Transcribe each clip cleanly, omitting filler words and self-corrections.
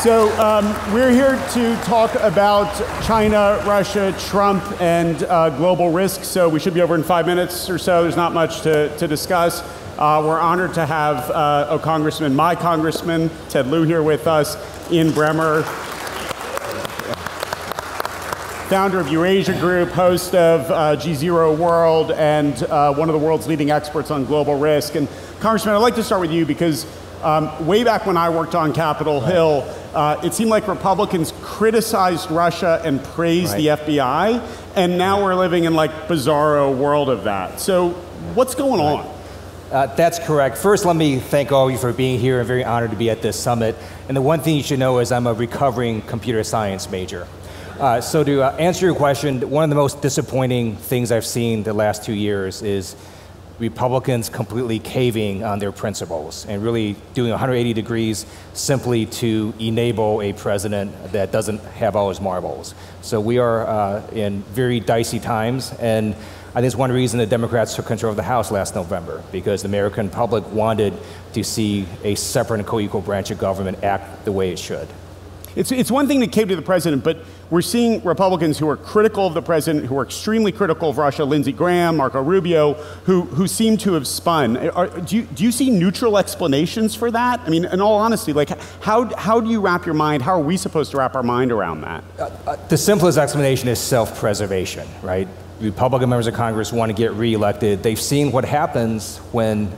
So we're here to talk about China, Russia, Trump, and global risk. So we should be over in 5 minutes or so. There's not much to discuss. We're honored to have my congressman, Ted Lieu, here with us. Ian Bremmer, founder of Eurasia Group, host of G0 World, and one of the world's leading experts on global risk. And Congressman, I'd like to start with you because way back when I worked on Capitol Hill, it seemed like Republicans criticized Russia and praised the FBI, and now we're living in like bizarro world of that. So what's going on? That's correct. First, let me thank all of you for being here. I'm very honored to be at this summit. And the one thing you should know is I'm a recovering computer science major. So to answer your question, one of the most disappointing things I've seen the last 2 years is Republicans completely caving on their principles and really doing 180 degrees simply to enable a president that doesn't have all his marbles. So we are in very dicey times, and I think it's one reason the Democrats took control of the House last November, because the American public wanted to see a separate and co-equal branch of government act the way it should. It's one thing to cave to the president, but we're seeing Republicans who are critical of the president, who are extremely critical of Russia, Lindsey Graham, Marco Rubio, who seem to have spun. Do you see neutral explanations for that? I mean, in all honesty, like how do you wrap your mind, how are we supposed to wrap our mind around that? The simplest explanation is self-preservation, right? Republican members of Congress want to get reelected. They've seen what happens when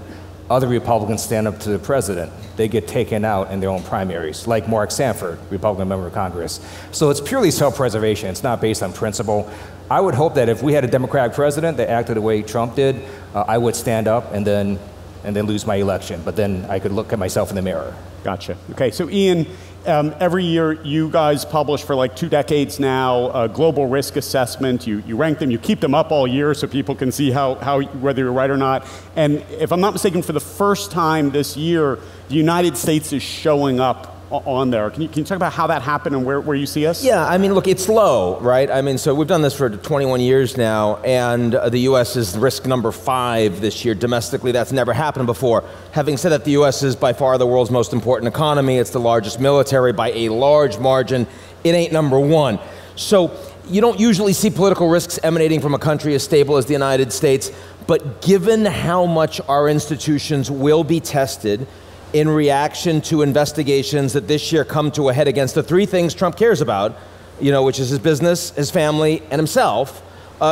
other Republicans stand up to the president. They get taken out in their own primaries, like Mark Sanford, Republican member of Congress. So it's purely self-preservation. It's not based on principle. I would hope that if we had a Democratic president that acted the way Trump did, I would stand up and then lose my election. But then I could look at myself in the mirror. Gotcha. Okay, so Ian, every year you guys publish for like 2 decades now a global risk assessment. You rank them, you keep them up all year so people can see how whether you're right or not. And if I'm not mistaken, for the first time this year, the United States is showing up on there. Can you talk about how that happened and where you see us? Yeah, I mean, look, it's low, right? I mean, so we've done this for 21 years now, and the U.S. is risk number 5 this year. Domestically, that's never happened before. Having said that, the U.S. is by far the world's most important economy. It's the largest military by a large margin. It ain't number 1. So you don't usually see political risks emanating from a country as stable as the United States, but given how much our institutions will be tested in reaction to investigations that this year come to a head against the 3 things Trump cares about, which is his business, his family, and himself,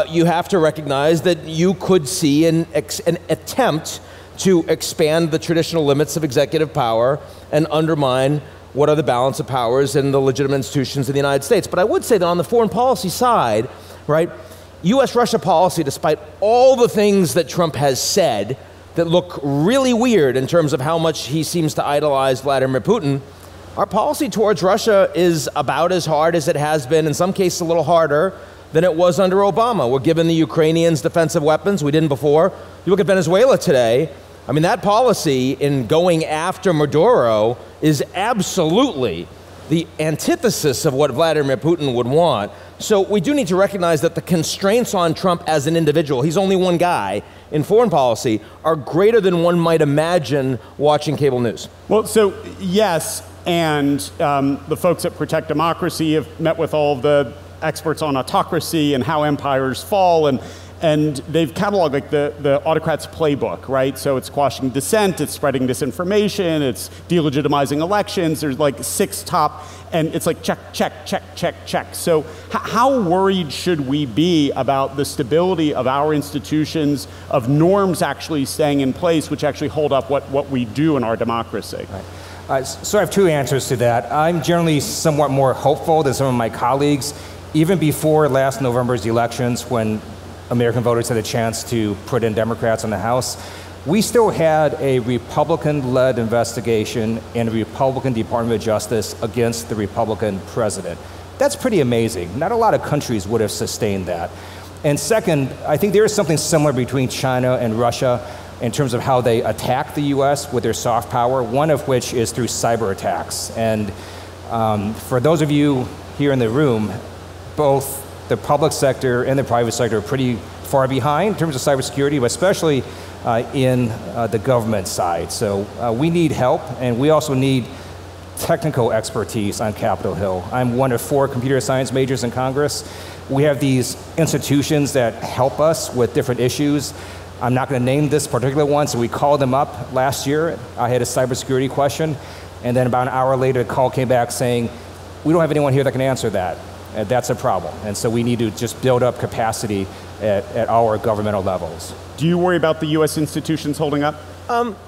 you have to recognize that you could see an attempt to expand the traditional limits of executive power and undermine what are the balance of powers in the legitimate institutions of the United States. But I would say that on the foreign policy side, right, U.S.-Russia policy, despite all the things that Trump has said that look really weird in terms of how much he seems to idolize Vladimir Putin, our policy towards Russia is about as hard as it has been, in some cases a little harder than it was under Obama. We're giving the Ukrainians defensive weapons. We didn't before. You look at Venezuela today, I mean, that policy in going after Maduro is absolutely the antithesis of what Vladimir Putin would want. So we do need to recognize that the constraints on Trump as an individual, he's only one guy in foreign policy, are greater than one might imagine watching cable news. Well, so yes, and the folks that protect democracy have met with all of the experts on autocracy and how empires fall, and they've cataloged like the autocrat's playbook, right? So it's quashing dissent, it's spreading disinformation, it's delegitimizing elections. There's like 6 top, and it's like check, check, check, check, check. So how worried should we be about the stability of our institutions, of norms actually staying in place, which actually hold up what we do in our democracy? Right. So I have 2 answers to that. I'm generally somewhat more hopeful than some of my colleagues. Even before last November's elections, when American voters had a chance to put in Democrats in the House, we still had a Republican-led investigation and a Republican Department of Justice against the Republican president. That's pretty amazing. Not a lot of countries would have sustained that. And second, I think there is something similar between China and Russia in terms of how they attack the US with their soft power, one of which is through cyber attacks. And for those of you here in the room, both the public sector and the private sector are pretty far behind in terms of cybersecurity, but especially in the government side. So we need help, and we also need technical expertise on Capitol Hill. I'm one of 4 computer science majors in Congress. We have these institutions that help us with different issues. I'm not going to name this particular one, so we called them up last year. I had a cybersecurity question, and then about an hour later, a call came back saying, we don't have anyone here that can answer that. And that's a problem. And so we need to just build up capacity at our governmental levels. Do you worry about the US institutions holding up?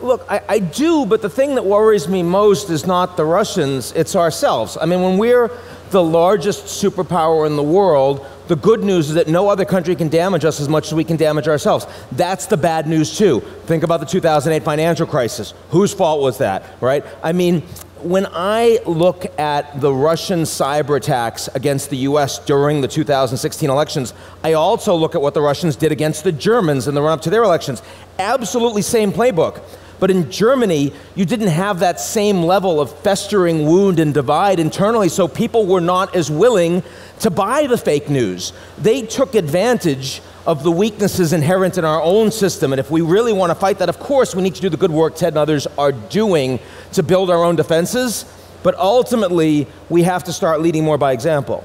Look, I do, but the thing that worries me most is not the Russians, it's ourselves. I mean, when we're the largest superpower in the world, the good news is that no other country can damage us as much as we can damage ourselves. That's the bad news too. Think about the 2008 financial crisis. Whose fault was that, right? I mean, when I look at the Russian cyber attacks against the US during the 2016 elections, I also look at what the Russians did against the Germans in the run-up to their elections. Absolutely same playbook. But in Germany, you didn't have that same level of festering wound and divide internally, so people were not as willing to buy the fake news. They took advantage of the weaknesses inherent in our own system, and if we really want to fight that, of course, we need to do the good work Ted and others are doing to build our own defenses, but ultimately, we have to start leading more by example.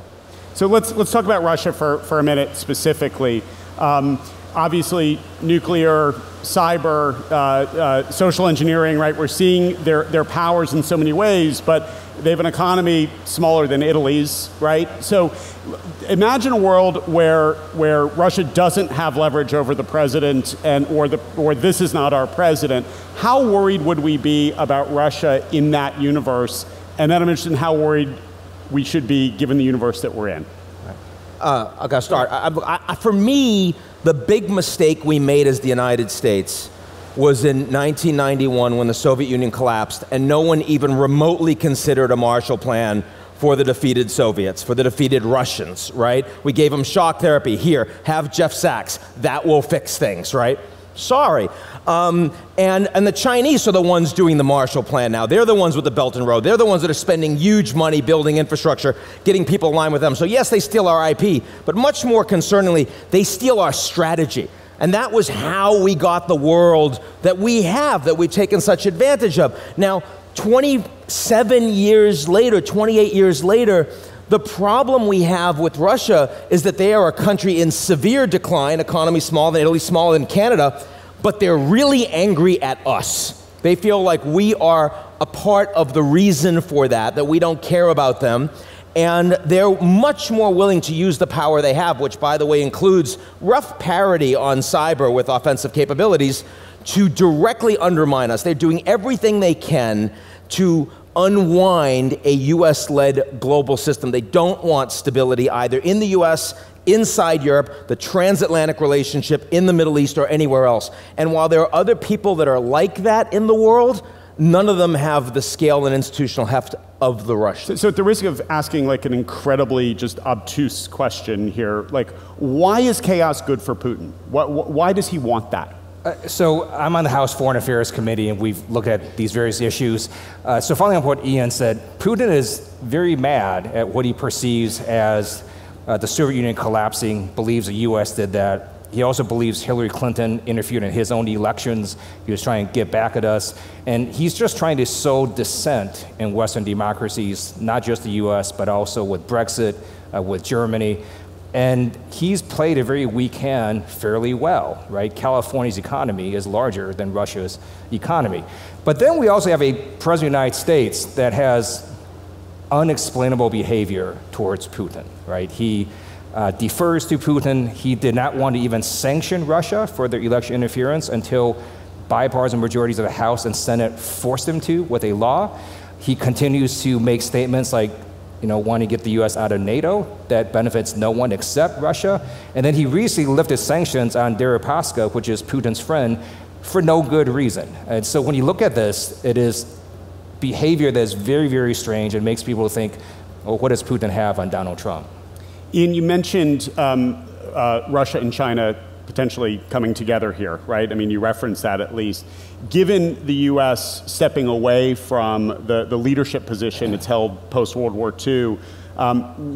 So let's talk about Russia for a minute specifically. Obviously, nuclear, cyber, social engineering, right? We're seeing their powers in so many ways, but they have an economy smaller than Italy's, right? So imagine a world where Russia doesn't have leverage over the president or this is not our president. How worried would we be about Russia in that universe? And then I'm interested in how worried we should be given the universe that we're in. I gotta start. For me, the big mistake we made as the United States was in 1991 when the Soviet Union collapsed and no one even remotely considered a Marshall Plan for the defeated Soviets, for the defeated Russians, right? We gave them shock therapy. Here, have Jeff Sachs. That will fix things, right? Sorry. And the Chinese are the ones doing the Marshall Plan now. They're the ones with the Belt and Road. They're the ones that are spending huge money building infrastructure, getting people in line with them. So yes, they steal our IP, but much more concerningly, they steal our strategy. And that was how we got the world that we have, that we've taken such advantage of. Now, 27 years later, 28 years later, the problem we have with Russia is that they are a country in severe decline, economy smaller than Italy, smaller than Canada, but they're really angry at us. They feel like we are a part of the reason for that we don't care about them. And they're much more willing to use the power they have, which, by the way, includes rough parity on cyber with offensive capabilities, to directly undermine us. They're doing everything they can to unwind a US-led global system. They don't want stability either in the US, inside Europe, the transatlantic relationship, in the Middle East, or anywhere else. And while there are other people that are like that in the world, none of them have the scale and institutional heft of the Russians. So at the risk of asking like an incredibly just obtuse question here, like, why is chaos good for Putin? Why does he want that? So I'm on the House Foreign Affairs Committee, and we've looked at these various issues. So following up what Ian said, Putin is very mad at what he perceives as the Soviet Union collapsing, believes the US did that. He also believes Hillary Clinton interfered in his own elections. He was trying to get back at us. And he's just trying to sow dissent in Western democracies, not just the US, but also with Brexit, with Germany. And he's played a very weak hand fairly well, right? California's economy is larger than Russia's economy. But then we also have a president of the United States that has unexplainable behavior towards Putin, right? He defers to Putin. He did not want to even sanction Russia for their election interference until bipartisan majorities of the House and Senate forced him to with a law. He continues to make statements like, wanting to get the US out of NATO that benefits no one except Russia. And then he recently lifted sanctions on Deripaska, which is Putin's friend, for no good reason. And so when you look at this, it is behavior that is very, very strange and makes people think, well, what does Putin have on Donald Trump? Ian, you mentioned Russia and China potentially coming together here, right? I mean, you referenced that at least. Given the US stepping away from the leadership position it's held post-World War II,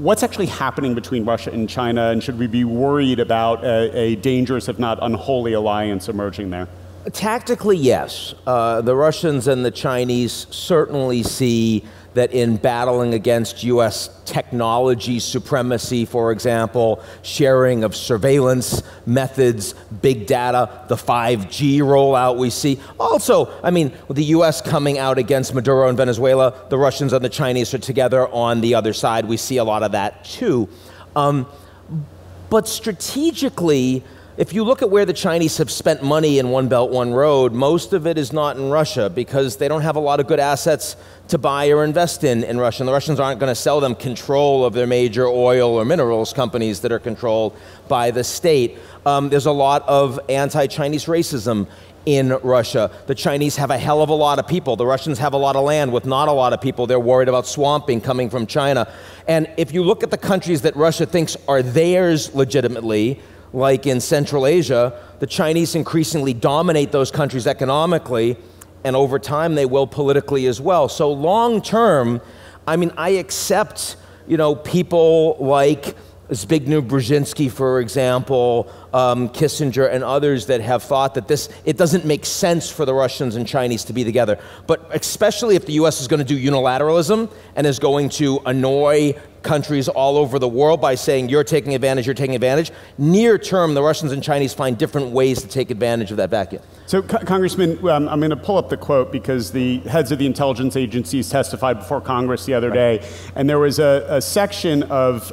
what's actually happening between Russia and China, and should we be worried about a dangerous, if not unholy, alliance emerging there? Tactically, yes. The Russians and the Chinese certainly see that in battling against US technology supremacy, for example, sharing of surveillance methods, big data, the 5G rollout we see. Also, I mean, with the US coming out against Maduro in Venezuela, the Russians and the Chinese are together on the other side. We see a lot of that too. But strategically, if you look at where the Chinese have spent money in One Belt, One Road, most of it is not in Russia because they don't have a lot of good assets to buy or invest in Russia. And the Russians aren't going to sell them control of their major oil or minerals companies that are controlled by the state. There's a lot of anti-Chinese racism in Russia. The Chinese have a hell of a lot of people. The Russians have a lot of land with not a lot of people. They're worried about swamping coming from China. And if you look at the countries that Russia thinks are theirs legitimately, like in Central Asia, the Chinese increasingly dominate those countries economically, and over time they will politically as well. So long term, I mean, I accept, you know, people like Zbigniew Brzezinski, for example, Kissinger and others that have thought that it doesn't make sense for the Russians and Chinese to be together. But especially if the US is going to do unilateralism and is going to annoy countries all over the world by saying you're taking advantage, near term the Russians and Chinese find different ways to take advantage of that vacuum. So Congressman, I'm going to pull up the quote because the heads of the intelligence agencies testified before Congress the other day, and there was a section of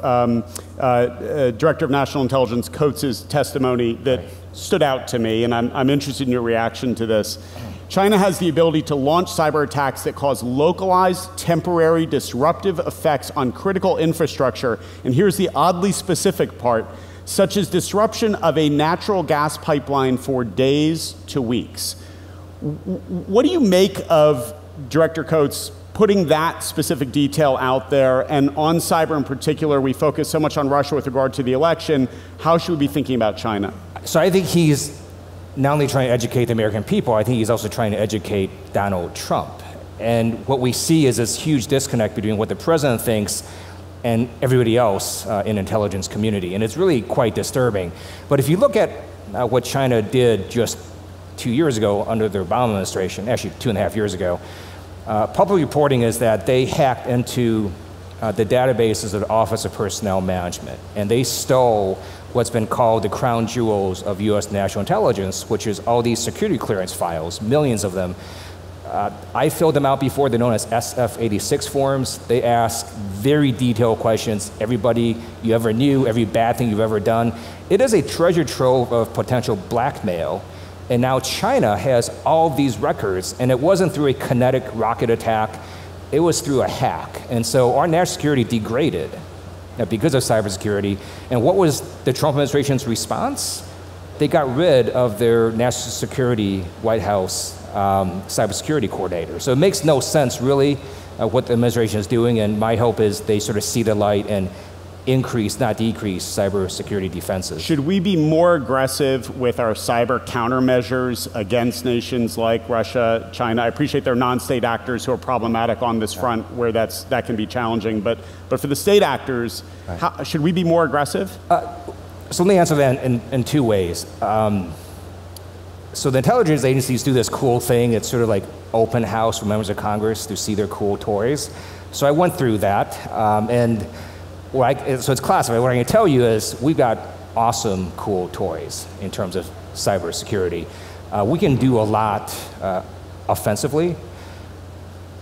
Director of National Intelligence Coates' testimony that stood out to me, and I'm interested in your reaction to this. China has the ability to launch cyber attacks that cause localized, temporary, disruptive effects on critical infrastructure. And here's the oddly specific part, such as disruption of a natural gas pipeline for days to weeks. What do you make of Director Coates putting that specific detail out there? And on cyber in particular, we focus so much on Russia with regard to the election. How should we be thinking about China? So I think he's not only trying to educate the American people, I think he's also trying to educate Donald Trump. And what we see is this huge disconnect between what the president thinks and everybody else in the intelligence community. And it's really quite disturbing. But if you look at what China did just 2 years ago under the Obama administration, actually 2.5 years ago, public reporting is that they hacked into the databases of the Office of Personnel Management, and they stole what's been called the crown jewels of US national intelligence, which is all these security clearance files, millions of them. I filled them out before. They're known as SF-86 forms. They ask very detailed questions, everybody you ever knew, every bad thing you've ever done. It is a treasure trove of potential blackmail. And now China has all these records, and it wasn't through a kinetic rocket attack, it was through a hack. And so our national security degraded because of cybersecurity. And what was the Trump administration's response? They got rid of their national security White House cybersecurity coordinator. So it makes no sense really what the administration is doing, and my hope is they sort of see the light and increase, not decrease, cybersecurity defenses. Should we be more aggressive with our cyber countermeasures against nations like Russia, China? I appreciate there are non-state actors who are problematic on this front where that can be challenging, but for the state actors, should we be more aggressive? So let me answer that in two ways. So the intelligence agencies do this cool thing. It's sort of like open house for members of Congress to see their cool toys. So I went through that, and so it's classified. What I can tell you is we've got awesome, cool toys in terms of cybersecurity. We can do a lot offensively.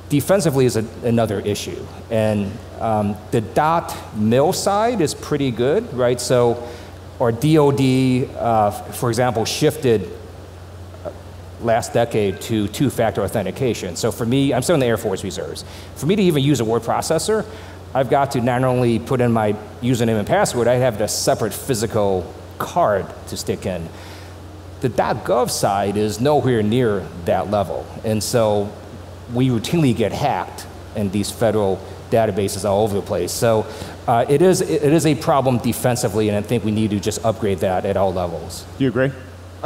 Defensively is another issue. And the .mil side is pretty good, right? So our DoD, for example, shifted last decade to two-factor authentication. So for me, I'm still in the Air Force Reserves. For me to even use a word processor, I've got to not only put in my username and password, I have a separate physical card to stick in. The .gov side is nowhere near that level. And so we routinely get hacked in these federal databases all over the place. So it is a problem defensively, and I think we need to just upgrade that at all levels. Do you agree?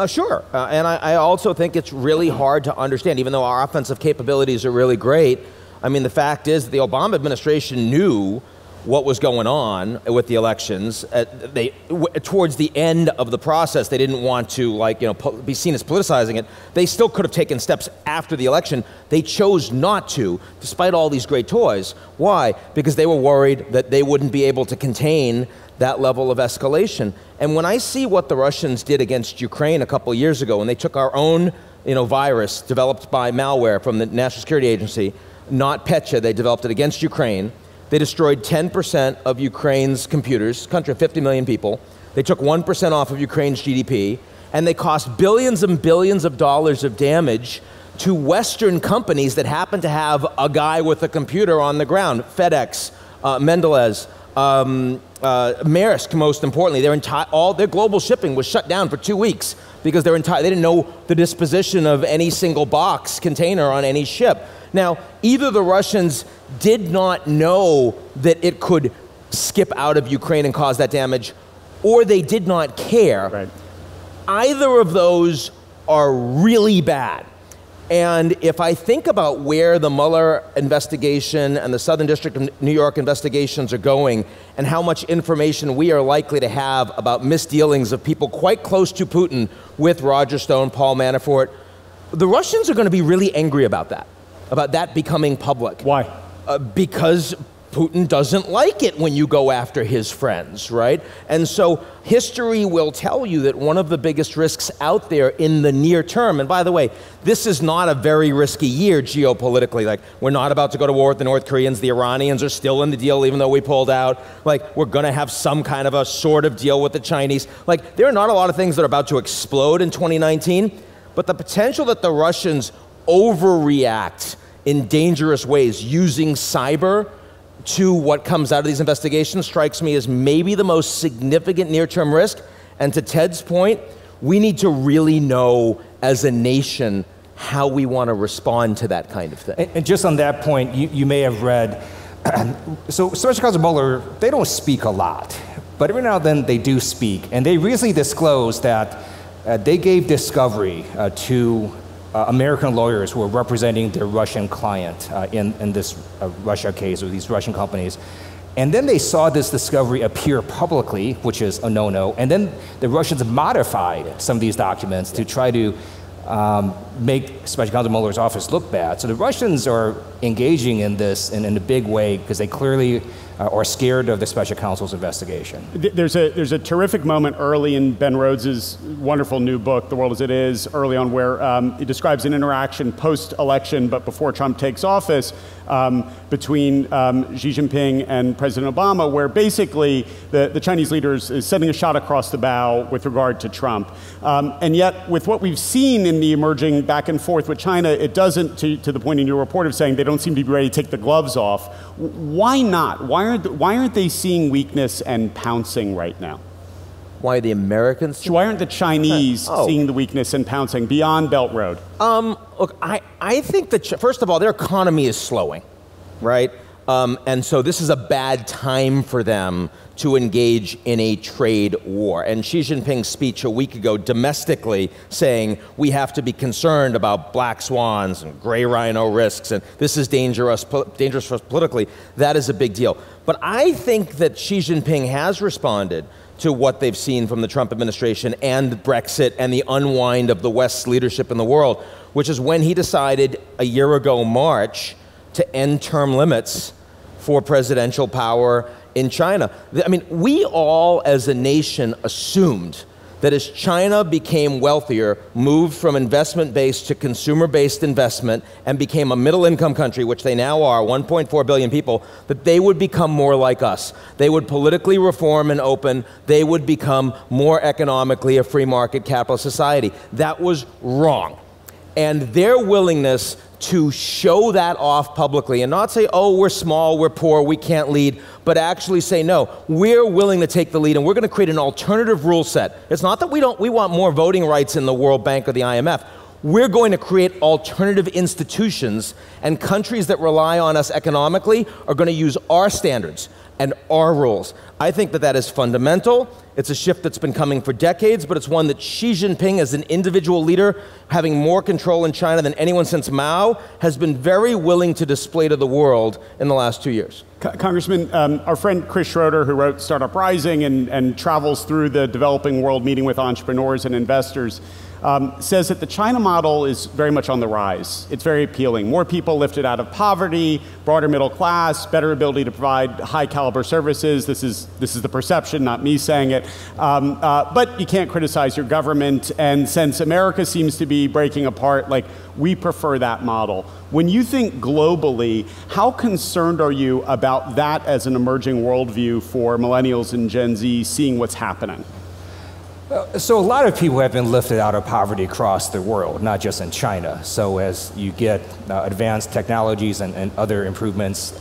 Sure, and I also think it's really hard to understand, even though our offensive capabilities are really great. I mean, the fact is that the Obama administration knew what was going on with the elections. Towards the end of the process, they didn't want to be seen as politicizing it. They still could have taken steps after the election. They chose not to, despite all these great toys. Why? Because they were worried that they wouldn't be able to contain that level of escalation. And when I see what the Russians did against Ukraine a couple of years ago, when they took our own virus developed by malware from the National Security Agency, not Petya, they developed it against Ukraine. They destroyed 10% of Ukraine's computers, country of 50 million people. They took 1% off of Ukraine's GDP, and they cost billions and billions of dollars of damage to Western companies that happen to have a guy with a computer on the ground. FedEx, Mendelez, Maersk, most importantly, all their global shipping was shut down for 2 weeks because they didn't know the disposition of any single box container on any ship. Now, either the Russians did not know that it could skip out of Ukraine and cause that damage, or they did not care. Right. Either of those are really bad. And if I think about where the Mueller investigation and the Southern District of New York investigations are going, and how much information we are likely to have about misdealings of people quite close to Putin with Roger Stone, Paul Manafort, the Russians are going to be really angry about that becoming public. Why? Because Putin doesn't like it when you go after his friends, right? And so history will tell you that one of the biggest risks out there in the near term, and by the way, this is not a very risky year geopolitically. Like, we're not about to go to war with the North Koreans. The Iranians are still in the deal, even though we pulled out. Like, we're going to have some kind of a sort of deal with the Chinese. Like, there are not a lot of things that are about to explode in 2019, but the potential that the Russians overreact in dangerous ways using cyber to what comes out of these investigations strikes me as maybe the most significant near-term risk. And to Ted's point, we need to really know as a nation how we want to respond to that kind of thing. And just on that point, you may have read, so Special Counsel Mueller, they don't speak a lot, but every now and then they do speak. And they recently disclosed that they gave discovery to American lawyers who were representing their Russian client in this Russia case, or these Russian companies. And then they saw this discovery appear publicly, which is a no-no. And then the Russians modified some of these documents to try to make Special Counsel Mueller's office look bad. So the Russians are engaging in this in a big way because they clearly are scared of the Special Counsel's investigation. There's a terrific moment early in Ben Rhodes's wonderful new book, The World as It Is, early on, where it describes an interaction post-election, but before Trump takes office, between Xi Jinping and President Obama, where basically the Chinese leader is sending a shot across the bow with regard to Trump. And yet, with what we've seen in the emerging back and forth with China, it doesn't, to the point in your report of saying they don't seem to be ready to take the gloves off. Why not? Why aren't they seeing weakness and pouncing right now? Why are the Americans? Why aren't the Chinese seeing the weakness and pouncing beyond Belt Road? Look, I think that, first of all, their economy is slowing, right? And so this is a bad time for them to engage in a trade war. And Xi Jinping's speech a week ago domestically saying we have to be concerned about black swans and gray rhino risks, and this is dangerous for us politically, that is a big deal. But I think that Xi Jinping has responded to what they've seen from the Trump administration and Brexit and the unwind of the West's leadership in the world, which is when he decided a year ago, March, to end term limits for presidential power in China. I mean, we all as a nation assumed that as China became wealthier, moved from investment-based to consumer-based investment, and became a middle-income country, which they now are, 1.4 billion people, that they would become more like us. They would politically reform and open. They would become more economically a free market capitalist society. That was wrong. And their willingness to show that off publicly and not say, oh, we're small, we're poor, we can't lead, but actually say, no, we're willing to take the lead and we're going to create an alternative rule set. It's not that we want more voting rights in the World Bank or the IMF. We're going to create alternative institutions, and countries that rely on us economically are going to use our standards and our rules. I think that that is fundamental. It's a shift that's been coming for decades, but it's one that Xi Jinping, as an individual leader, having more control in China than anyone since Mao, has been very willing to display to the world in the last 2 years. Congressman, our friend Chris Schroeder, who wrote Startup Rising and travels through the developing world meeting with entrepreneurs and investors, says that the China model is very much on the rise. It's very appealing. More people lifted out of poverty, broader middle class, better ability to provide high caliber services. This is the perception, not me saying it. But you can't criticize your government. And since America seems to be breaking apart, like, we prefer that model. When you think globally, how concerned are you about that as an emerging worldview for millennials and Gen Z seeing what's happening? So a lot of people have been lifted out of poverty across the world, not just in China. So as you get advanced technologies and other improvements,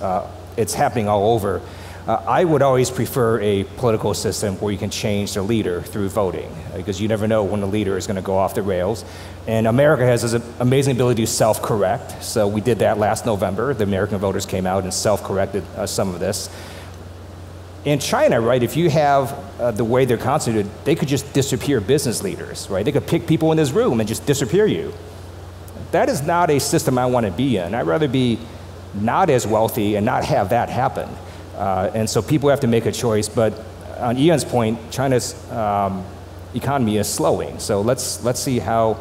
it's happening all over. I would always prefer a political system where you can change the leader through voting, because you never know when the leader is going to go off the rails. And America has this amazing ability to self-correct. So we did that last November. The American voters came out and self-corrected some of this. In China, right, if you have the way they're constituted, they could just disappear business leaders, right? They could pick people in this room and just disappear you. That is not a system I want to be in. I'd rather be not as wealthy and not have that happen. And so people have to make a choice. But on Ian's point, China's economy is slowing. So let's see how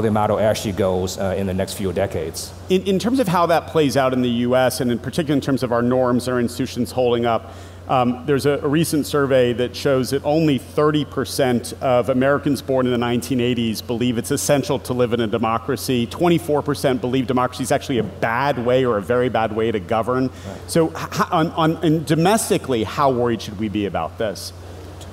the model actually goes in the next few decades. In terms of how that plays out in the US, and in particular in terms of our norms, our institutions holding up, there's a recent survey that shows that only 30% of Americans born in the 1980s believe it's essential to live in a democracy. 24% believe democracy is actually a bad way or a very bad way to govern. Right. So and domestically, how worried should we be about this?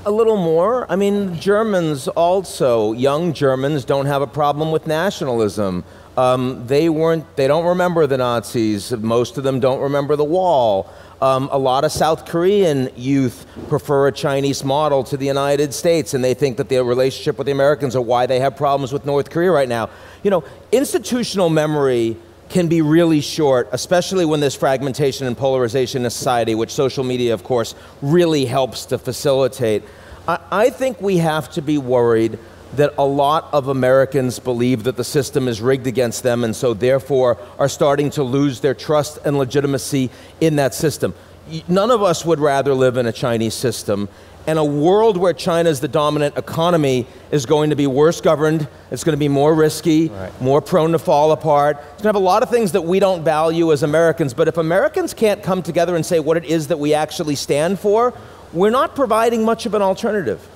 A little more. I mean, Germans also, young Germans don't have a problem with nationalism. They don't remember the Nazis. Most of them don't remember the wall. A lot of South Korean youth prefer a Chinese model to the United States, and they think that their relationship with the Americans are why they have problems with North Korea right now. You know, institutional memory can be really short, especially when there's fragmentation and polarization in society, which social media, of course, really helps to facilitate. I think we have to be worried that a lot of Americans believe that the system is rigged against them, and so therefore are starting to lose their trust and legitimacy in that system. None of us would rather live in a Chinese system, and a world where China is the dominant economy is going to be worse governed, it's going to be more risky, right, more prone to fall apart. It's going to have a lot of things that we don't value as Americans, but if Americans can't come together and say what it is that we actually stand for, we're not providing much of an alternative.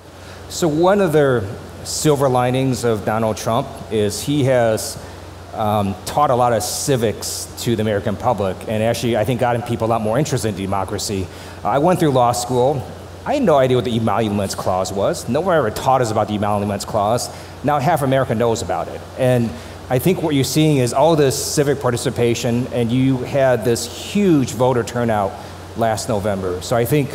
So one of the silver linings of Donald Trump is he has taught a lot of civics to the American public, and actually I think gotten people a lot more interested in democracy. I went through law school. I had no idea what the Emoluments Clause was. No one ever taught us about the Emoluments Clause. Now half America knows about it. And I think what you're seeing is all this civic participation, and you had this huge voter turnout last November. So I think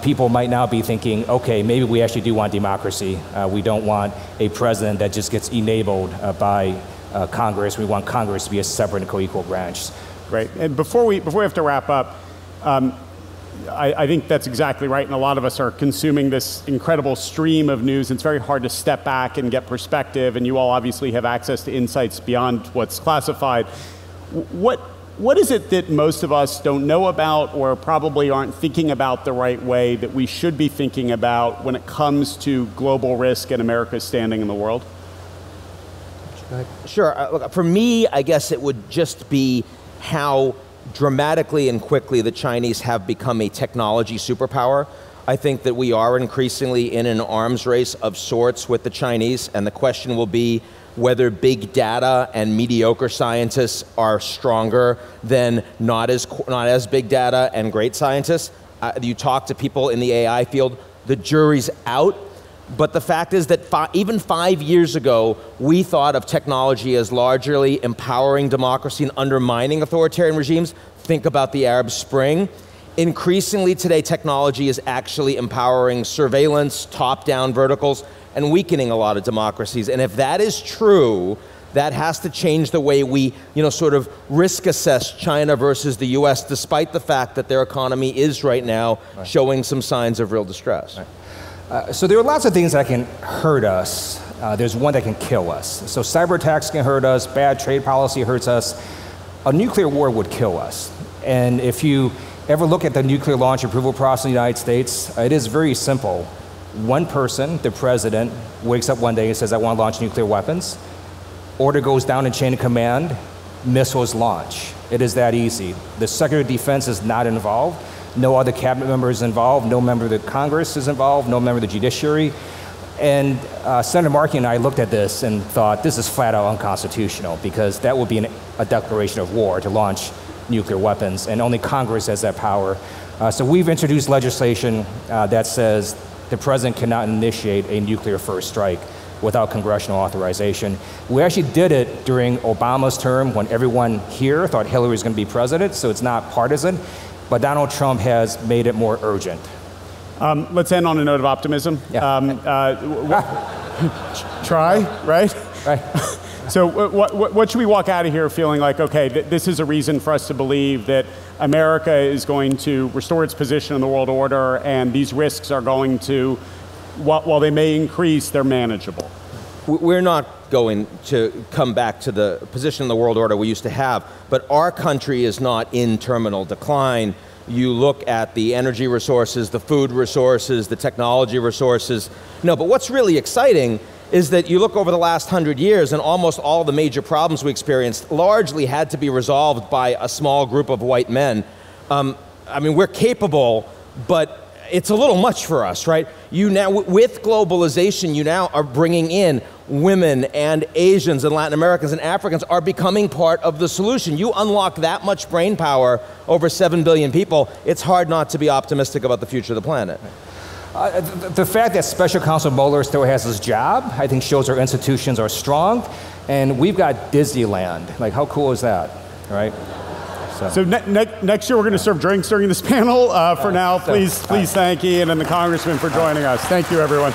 people might now be thinking, okay, maybe we actually do want democracy. We don't want a president that just gets enabled by Congress. We want Congress to be a separate and co-equal branch. Right, and before we have to wrap up, I think that's exactly right, and a lot of us are consuming this incredible stream of news, and it's very hard to step back and get perspective, and you all obviously have access to insights beyond what's classified. What is it that most of us don't know about or probably aren't thinking about the right way that we should be thinking about when it comes to global risk and America's standing in the world? Sure. Look, for me, I guess it would just be how dramatically and quickly the Chinese have become a technology superpower. I think that we are increasingly in an arms race of sorts with the Chinese, and the question will be whether big data and mediocre scientists are stronger than not as big data and great scientists. You talk to people in the AI field, the jury's out. But the fact is that even 5 years ago, we thought of technology as largely empowering democracy and undermining authoritarian regimes. Think about the Arab Spring. Increasingly today, technology is actually empowering surveillance, top-down verticals, and weakening a lot of democracies. And if that is true, That has to change the way we, sort of risk assess China versus the US, despite the fact that their economy is right now showing some signs of real distress. So there are lots of things that can hurt us. There's one that can kill us. So cyber attacks can hurt us, bad trade policy hurts us. A nuclear war would kill us. And if you ever look at the nuclear launch approval process in the United States, it is very simple. One person, the president, wakes up one day and says, I want to launch nuclear weapons. Order goes down in chain of command, missiles launch. It is that easy. The Secretary of Defense is not involved. No other cabinet member is involved. No member of the Congress is involved. No member of the judiciary. And Senator Markey and I looked at this and thought, this is flat out unconstitutional, because that would be a declaration of war to launch nuclear weapons, and only Congress has that power. So we've introduced legislation that says the president cannot initiate a nuclear first strike without congressional authorization. We actually did it during Obama's term when everyone here thought Hillary was going to be president, so it's not partisan, but Donald Trump has made it more urgent. Let's end on a note of optimism. Yeah. Try, right? Right. So what should we walk out of here feeling like, okay, this is a reason for us to believe that America is going to restore its position in the world order, and these risks are going to, while they may increase, they're manageable? We're not going to come back to the position in the world order we used to have, but our country is not in terminal decline. You look at the energy resources, the food resources, the technology resources. No, but what's really exciting is that you look over the last 100 years, and almost all the major problems we experienced largely had to be resolved by a small group of white men. I mean, we're capable, but it's a little much for us, right? You now, with globalization, you now are bringing in women and Asians and Latin Americans and Africans are becoming part of the solution. You unlock that much brain power over 7 billion people, it's hard not to be optimistic about the future of the planet. The fact that Special Counsel Mueller still has his job, I think shows our institutions are strong, and we've got Disneyland. Like, how cool is that, right? So next year we're going to serve drinks during this panel. For now, please thank Ian and the Congressman for joining us. Thank you, everyone.